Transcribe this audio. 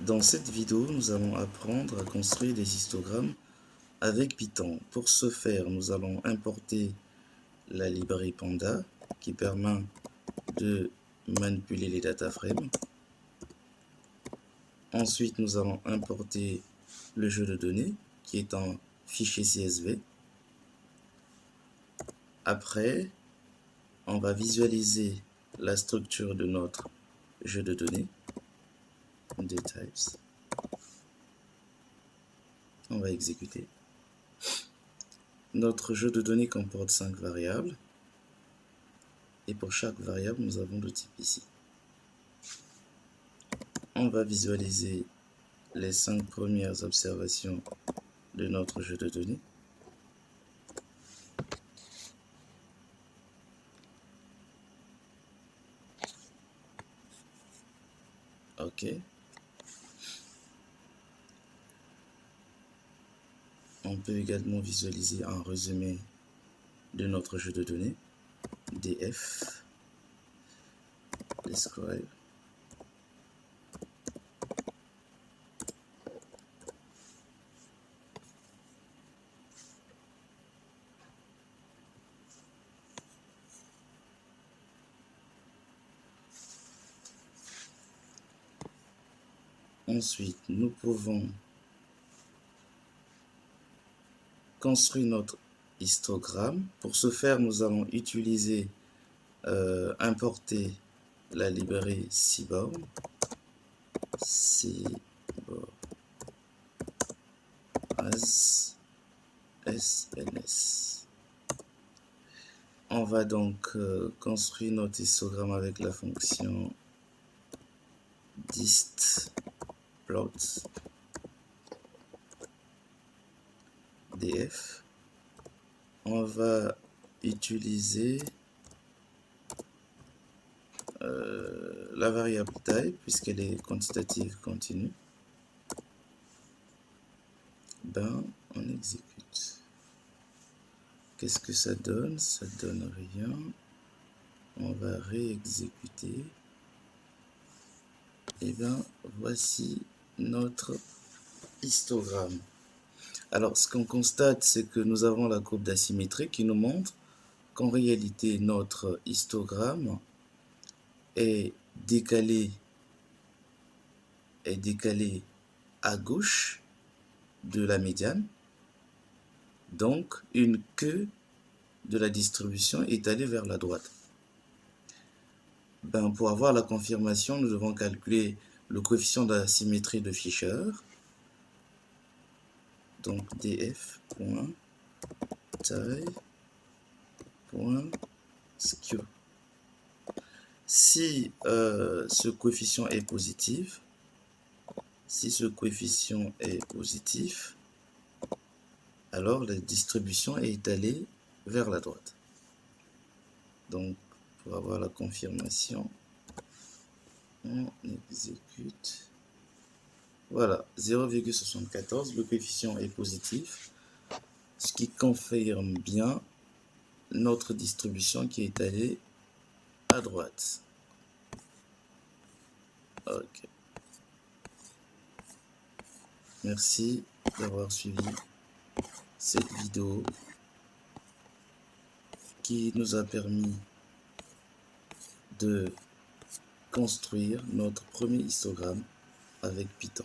Dans cette vidéo, nous allons apprendre à construire des histogrammes avec Python. Pour ce faire, nous allons importer la librairie Panda qui permet de manipuler les data frames. Ensuite, nous allons importer le jeu de données qui est en fichier CSV. Après, on va visualiser la structure de notre jeu de données. DTypes. On va exécuter. Notre jeu de données comporte 5 variables. Et pour chaque variable, nous avons le type ici. On va visualiser les 5 premières observations de notre jeu de données. OK. On peut également visualiser un résumé de notre jeu de données. df describe. Ensuite, nous pouvons construire notre histogramme. Pour ce faire, nous allons utiliser, importer la librairie Seaborn. As SNS. On va donc construire notre histogramme avec la fonction distplot df. On va utiliser la variable type puisqu'elle est quantitative continue. On exécute. Qu'est-ce que ça donne? Ça donne rien. On va réexécuter. Et voici notre histogramme. Alors, ce qu'on constate, c'est que nous avons la courbe d'asymétrie qui nous montre qu'en réalité, notre histogramme est décalé à gauche de la médiane. Donc, une queue de la distribution est allée vers la droite. Pour avoir la confirmation, nous devons calculer le coefficient d'asymétrie de Fisher. Donc, df.tie.skew. Si ce coefficient est positif, alors la distribution est allée vers la droite. Donc, pour avoir la confirmation, on exécute. Voilà, 0,74, le coefficient est positif, ce qui confirme bien notre distribution qui est allée à droite. Ok. Merci d'avoir suivi cette vidéo qui nous a permis de construire notre premier histogramme avec Python.